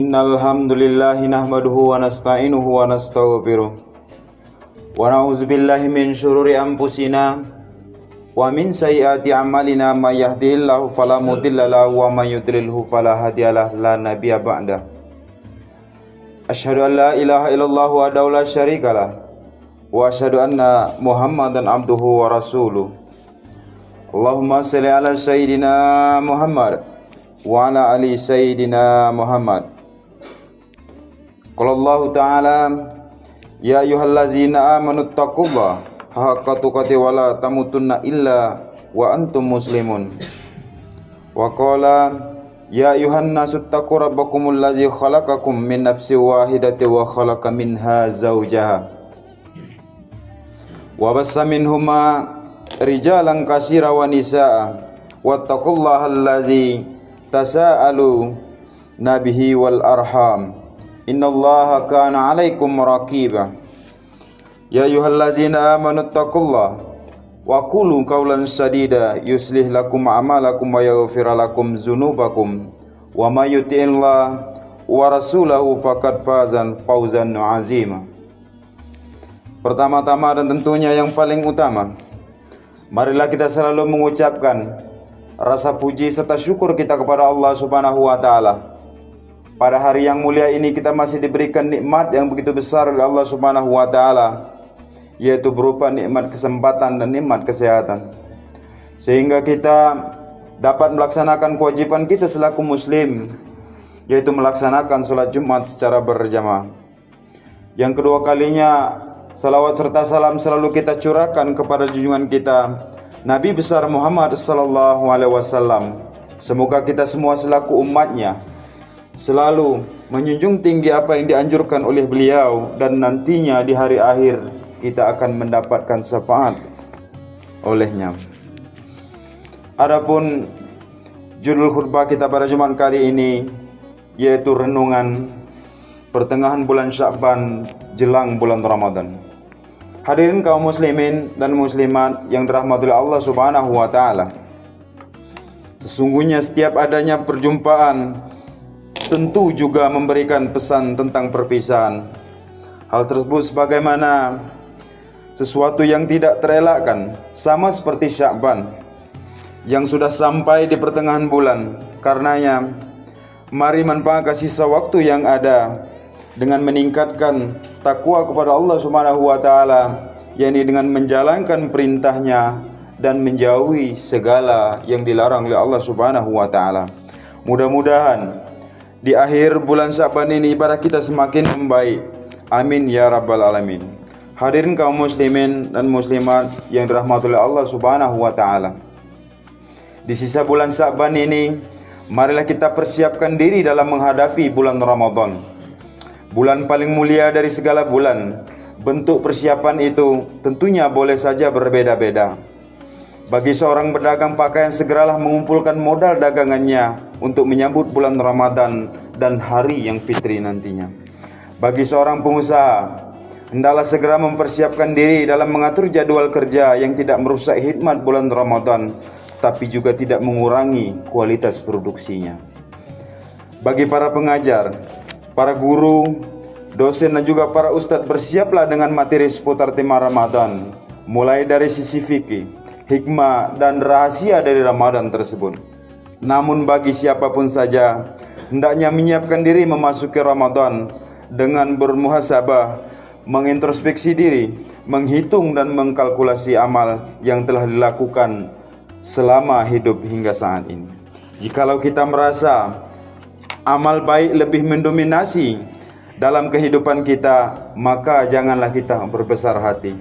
Innal hamdalillah nahmaduhu wa nasta'inuhu wa nastaghfiruh wa na'udzu billahi min shururi anfusina wa min sayyiati a'malina may yahdihillahu fala mudilla lahu wa may yudlilhu fala hadiyalah la nabiyya ba'da. Asyhadu an la ilaha illallah wahdahu la syarikalah wa asyhadu anna Muhammadan abduhu wa rasuluh. Allahumma shalli ala sayyidina Muhammad wa ala ali sayyidina Muhammad. Qala Allah Ta'ala, ya ayyuhallazina amanu taqullaha haqqa tuqatih wa la tamutunna illa wa antum muslimun. Wa qala, ya ayyuhan nasu taqu rabbakumul ladzi khalaqakum min nafsin wahidatin wa khalaqa minha zawjaha wa bassa minhuma rijalan katsira wa nisaa wattaqullaha allazi tasaalu nabihi wal arham innallaha kana 'alaikum raqiba. Ya ayyuhallazina amanu taqullaha wa qulu qawlan sadida yuslih lakum a'malakum wa yaghfir lakum dzunubakum wa may yuti'illah wa rasulahu faqad fawzan 'azima. Pertama-tama dan tentunya yang paling utama, marilah kita selalu mengucapkan rasa puji serta syukur kita kepada Allah Subhanahu wa taala. Pada hari yang mulia ini kita masih diberikan nikmat yang begitu besar oleh Allah Subhanahu wa taala, yaitu berupa nikmat kesempatan dan nikmat kesehatan, sehingga kita dapat melaksanakan kewajiban kita selaku muslim, yaitu melaksanakan sholat Jumat secara berjamaah. Yang kedua kalinya, salawat serta salam selalu kita curahkan kepada junjungan kita Nabi besar Muhammad sallallahu alaihi wasallam. Semoga kita semua selaku umatnya selalu menjunjung tinggi apa yang dianjurkan oleh beliau, dan nantinya di hari akhir kita akan mendapatkan syafaat olehnya. Adapun judul khutbah kita pada Jumat kali ini yaitu renungan pertengahan bulan Sya'ban jelang bulan Ramadan. Hadirin kaum muslimin dan muslimat yang dirahmati oleh Allah Subhanahu wa taala. Sesungguhnya setiap adanya perjumpaan tentu juga memberikan pesan tentang perpisahan. Hal tersebut sebagaimana sesuatu yang tidak terelakkan, sama seperti Sya'ban yang sudah sampai di pertengahan bulan. Karenanya mari manfaatkan sisa waktu yang ada dengan meningkatkan takwa kepada Allah Subhanahu wa taala, yakni dengan menjalankan perintahnya dan menjauhi segala yang dilarang oleh Allah Subhanahu wa taala. Mudah-mudahan di akhir bulan Sya'ban ini ibadah kita semakin membaik. Amin ya rabbal alamin. Hadirin kaum muslimin dan muslimat yang dirahmati oleh Allah Subhanahu wa taala. Di sisa bulan Sya'ban ini, marilah kita persiapkan diri dalam menghadapi bulan Ramadan. Bulan paling mulia dari segala bulan. Bentuk persiapan itu tentunya boleh saja berbeda-beda. Bagi seorang pedagang pakaian, segeralah mengumpulkan modal dagangannya untuk menyambut bulan Ramadan dan hari yang fitri nantinya. Bagi seorang pengusaha, hendaklah segera mempersiapkan diri dalam mengatur jadwal kerja yang tidak merusak hikmat bulan Ramadan, tapi juga tidak mengurangi kualitas produksinya. Bagi para pengajar, para guru, dosen dan juga para ustadz, bersiaplah dengan materi seputar tema Ramadan, mulai dari sisi fikih, hikmah dan rahasia dari Ramadan tersebut. Namun bagi siapapun saja, hendaknya menyiapkan diri memasuki Ramadan dengan bermuhasabah, mengintrospeksi diri, menghitung dan mengkalkulasi amal yang telah dilakukan selama hidup hingga saat ini. Jikalau kita merasa amal baik lebih mendominasi dalam kehidupan kita, maka janganlah kita berbesar hati,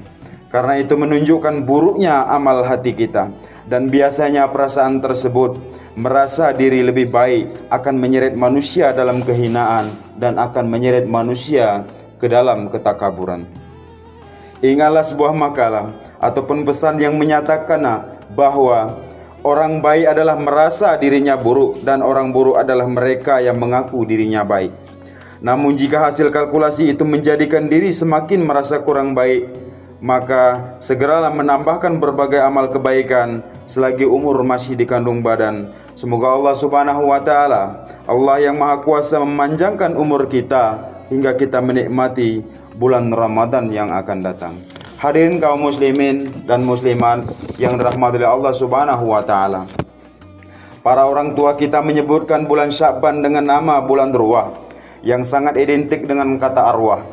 karena itu menunjukkan buruknya amal hati kita. Dan biasanya perasaan tersebut, merasa diri lebih baik, akan menyeret manusia dalam kehinaan dan akan menyeret manusia ke dalam ketakaburan. Ingatlah sebuah makalah ataupun pesan yang menyatakan bahwa orang baik adalah merasa dirinya buruk dan orang buruk adalah mereka yang mengaku dirinya baik. Namun jika hasil kalkulasi itu menjadikan diri semakin merasa kurang baik, maka segeralah menambahkan berbagai amal kebaikan selagi umur masih dikandung badan. Semoga Allah Subhanahu wa taala, Allah yang Maha Kuasa, memanjangkan umur kita hingga kita menikmati bulan Ramadan yang akan datang. Hadirin kaum muslimin dan muslimat yang dirahmati oleh Allah Subhanahu wa taala. Para orang tua kita menyebutkan bulan Sya'ban dengan nama bulan ruah, yang sangat identik dengan kata arwah.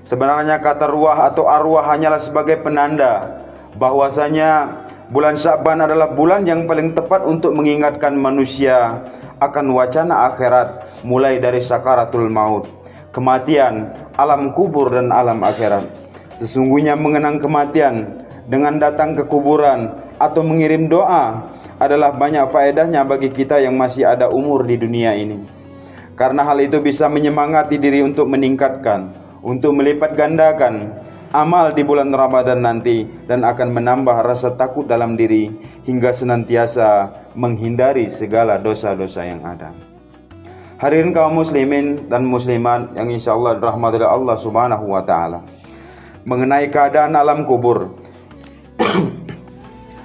Sebenarnya kata ruah atau arwah hanyalah sebagai penanda bahwasanya bulan Sya'ban adalah bulan yang paling tepat untuk mengingatkan manusia akan wacana akhirat, mulai dari sakaratul maut, kematian, alam kubur dan alam akhirat. Sesungguhnya mengenang kematian dengan datang ke kuburan atau mengirim doa adalah banyak faedahnya bagi kita yang masih ada umur di dunia ini. Karena hal itu bisa menyemangati diri untuk meningkatkan, untuk melipat gandakan amal di bulan Ramadan nanti, dan akan menambah rasa takut dalam diri hingga senantiasa menghindari segala dosa-dosa yang ada. Hadirin kaum muslimin dan muslimat yang insyaallah dirahmati oleh Allah Subhanahu wa taala. Mengenai keadaan alam kubur,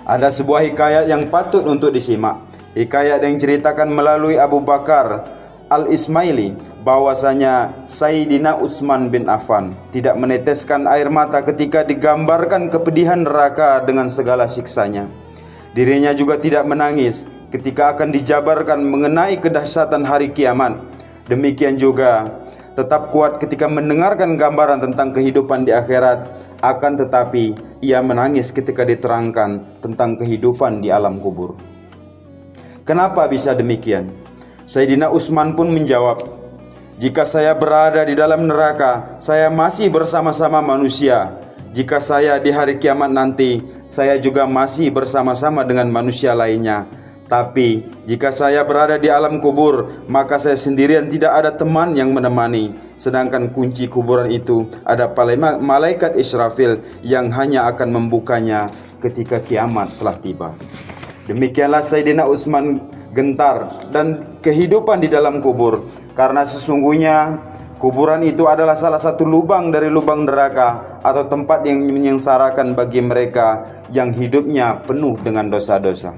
ada sebuah hikayat yang patut untuk disimak. Hikayat yang ceritakan melalui Abu Bakar Al-Ismaili bahwasanya Sayyidina Utsman bin Affan tidak meneteskan air mata ketika digambarkan kepedihan neraka dengan segala siksanya. Dirinya juga tidak menangis ketika akan dijabarkan mengenai kedahsyatan hari kiamat. Demikian juga tetap kuat ketika mendengarkan gambaran tentang kehidupan di akhirat. Akan tetapi ia menangis ketika diterangkan tentang kehidupan di alam kubur. Kenapa bisa demikian? Sayyidina Utsman pun menjawab, "Jika saya berada di dalam neraka, saya masih bersama-sama manusia. Jika saya di hari kiamat nanti, saya juga masih bersama-sama dengan manusia lainnya. Tapi jika saya berada di alam kubur, maka saya sendirian, tidak ada teman yang menemani. Sedangkan kunci kuburan itu ada malaikat Israfil yang hanya akan membukanya ketika kiamat telah tiba." Demikianlah Sayyidina Utsman gentar dan kehidupan di dalam kubur, karena sesungguhnya kuburan itu adalah salah satu lubang dari lubang neraka atau tempat yang menyengsarakan bagi mereka yang hidupnya penuh dengan dosa-dosa,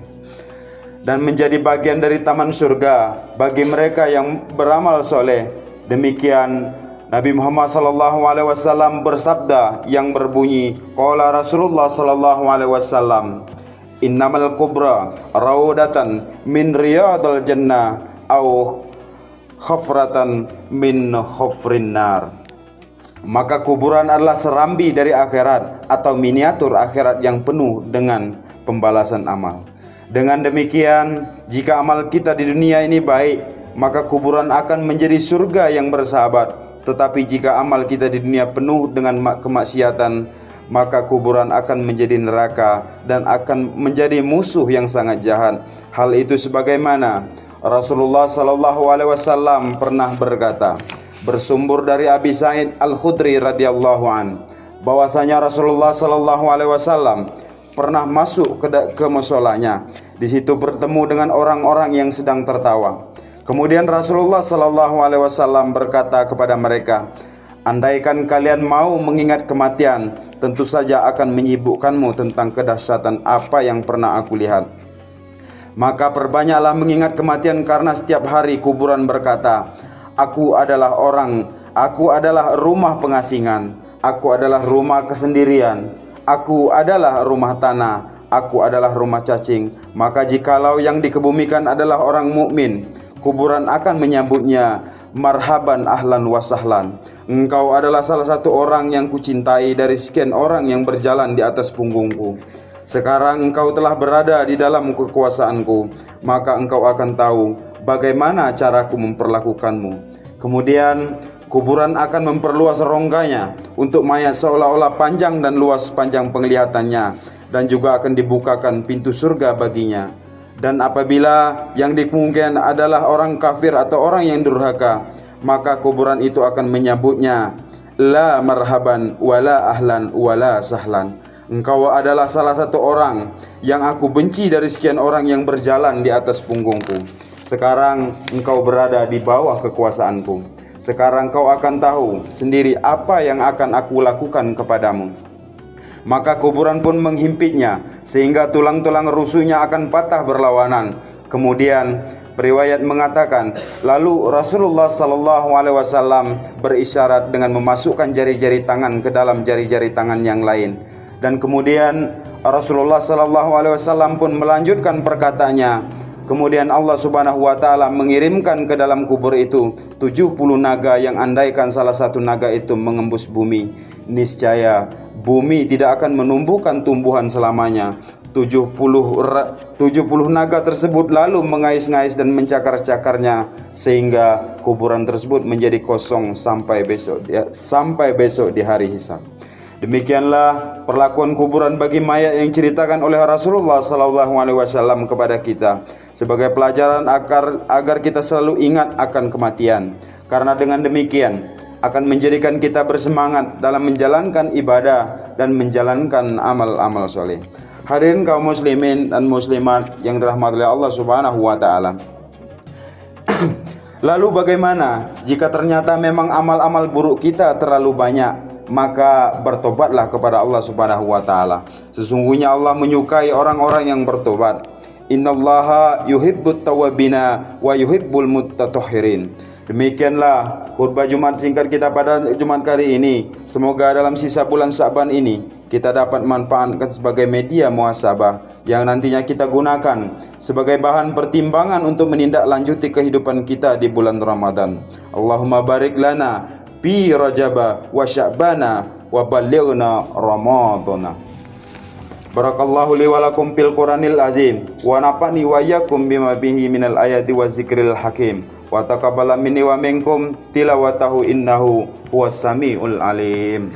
dan menjadi bagian dari taman surga bagi mereka yang beramal soleh. Demikian Nabi Muhammad SAW bersabda yang berbunyi, qala Rasulullah SAW, "Innamal kubra raudatan min riyadil jannah au khafratan min khufrin nar." Maka kuburan adalah serambi dari akhirat atau miniatur akhirat yang penuh dengan pembalasan amal. Dengan demikian, jika amal kita di dunia ini baik, maka kuburan akan menjadi surga yang bersahabat. Tetapi jika amal kita di dunia penuh dengan kemaksiatan, maka kuburan akan menjadi neraka dan akan menjadi musuh yang sangat jahat. Hal itu sebagaimana Rasulullah SAW pernah berkata, bersumber dari Abi Sa'id Al-Khudri radhiyallahu an, bahwasanya Rasulullah SAW pernah masuk ke musholanya. Di situ bertemu dengan orang-orang yang sedang tertawa. Kemudian Rasulullah SAW berkata kepada mereka, "Andaikan kalian mau mengingat kematian, tentu saja akan menyibukkanmu tentang kedahsyatan apa yang pernah aku lihat. Maka perbanyaklah mengingat kematian, karena setiap hari kuburan berkata, aku adalah rumah pengasingan, aku adalah rumah kesendirian, aku adalah rumah tanah, aku adalah rumah cacing. Maka jikalau yang dikebumikan adalah orang mukmin, kuburan akan menyambutnya, marhaban ahlan wa sahlan. Engkau adalah salah satu orang yang kucintai dari sekian orang yang berjalan di atas punggungku. Sekarang engkau telah berada di dalam kekuasaanku, maka engkau akan tahu bagaimana caraku memperlakukanmu." Kemudian kuburan akan memperluas rongganya untuk mayat seolah-olah panjang dan luas panjang penglihatannya, dan juga akan dibukakan pintu surga baginya. Dan apabila yang dikemungkinan adalah orang kafir atau orang yang durhaka, maka kuburan itu akan menyambutnya, la marhaban wala ahlan wala sahlan. Engkau adalah salah satu orang yang aku benci dari sekian orang yang berjalan di atas punggungku. Sekarang engkau berada di bawah kekuasaanku. Sekarang kau akan tahu sendiri apa yang akan aku lakukan kepadamu. Maka kuburan pun menghimpitnya, sehingga tulang-tulang rusuknya akan patah berlawanan. Kemudian riwayat mengatakan, lalu Rasulullah sallallahu alaihi wasallam berisyarat dengan memasukkan jari-jari tangan ke dalam jari-jari tangan yang lain. Dan kemudian Rasulullah sallallahu alaihi wasallam pun melanjutkan perkataannya. Kemudian Allah Subhanahu wa taala mengirimkan ke dalam kubur itu 70 naga yang andaikan salah satu naga itu mengembus bumi, niscaya bumi tidak akan menumbuhkan tumbuhan selamanya. 70 naga tersebut lalu mengais-ngais dan mencakar-cakarnya sehingga kuburan tersebut menjadi kosong sampai besok di hari hisab. Demikianlah perlakuan kuburan bagi mayat yang diceritakan oleh Rasulullah SAW kepada kita sebagai pelajaran agar kita selalu ingat akan kematian. Karena dengan demikian akan menjadikan kita bersemangat dalam menjalankan ibadah dan menjalankan amal-amal soleh. Hadirin kaum muslimin dan muslimat yang dirahmati oleh Allah Subhanahu wa taala. Lalu bagaimana jika ternyata memang amal-amal buruk kita terlalu banyak? Maka bertobatlah kepada Allah Subhanahu wa taala. Sesungguhnya Allah menyukai orang-orang yang bertobat. Innallaha yuhibbut tawwabina wa yuhibbul mutatahhirin. Demikianlah khutbah Jumat singkat kita pada Jumat kali ini. Semoga dalam sisa bulan Sa'ban ini kita dapat manfaatkan sebagai media muhasabah yang nantinya kita gunakan sebagai bahan pertimbangan untuk menindaklanjuti kehidupan kita di bulan Ramadan. Allahumma barik lana fi Rajaba wa Sya'bana wa ballighna Ramadana. Barakallahu li wa lakum fil Qur'anil azim wa nafa'ni wa iyyakum bima bihi minal ayati wa zikril hakim wa taqabbala minni wa minkum tilawatahu innahu huwas samiul alim.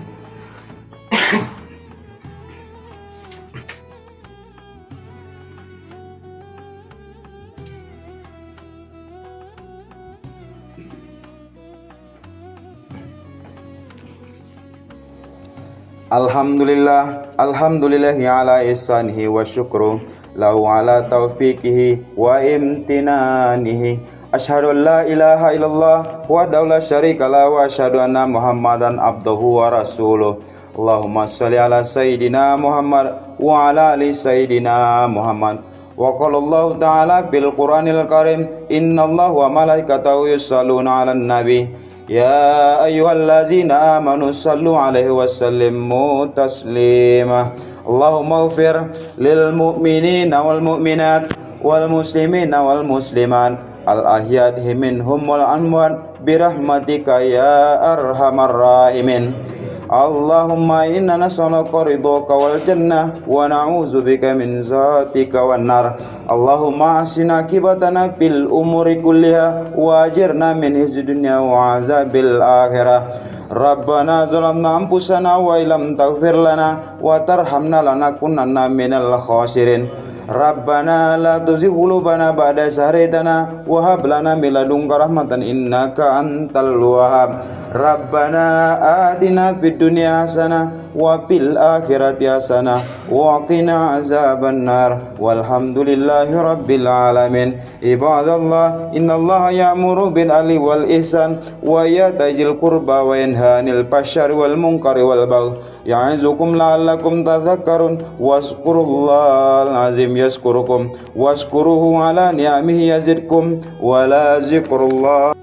Alhamdulillahi ala ihsanihi wa syukru lahu ala taufiqihi wa imtinanihi. Asyhadu an la ilaha illallah wahdahu la syarika lahu wa asyhadu anna Muhammadan abduhu wa rasuluh. Allahumma shalli ala sayyidina Muhammad wa ala ali sayyidina Muhammad. Wa qala Allah ta'ala bil Qur'anil Karim, innallaha wa malaikatahu yusholluna 'alan nabi. Ya ayyuhallazina amanu sallu alaihi wa sallimu taslima. Allahumma ighfir lil mu'minina wal mu'minat wal muslimina wal muslimat al ahya'i minhum wal amwat birahmatika ya arhamar rahimin. Allahumma inna nas'aluka ridhaka wal jannah wa na'udzubika min zatika wan nar. Allahumma ahsina akibatana fil umuri kulliha wa ajirna min hizi dunya wa azabil akhirah. Rabbana zalamna anfusana wa illam taghfir lana wa tarhamna lanakunanna minal khasirin. Rabbana la tuzigh qulubana ba'da idh hadaytana wa hab lana min ladunka rahmatan innaka antal wahhab. Rabbana atina fid dunya hasanah wa fil akhirati hasanah wa qina azabannar. Walhamdulillahi rabbil alamin. Ibadallah, innallaha ya'muru bil adli wal ihsan wa ya'tazil qurba wa yanha 'anil fahsya'i wal munkari wal baghi. Ya'izukum la'allakum tadhakkarun. Wazkurullahal azim yazkurukum washkuruhu ala ni'amihi yazidkum wa la zikrullah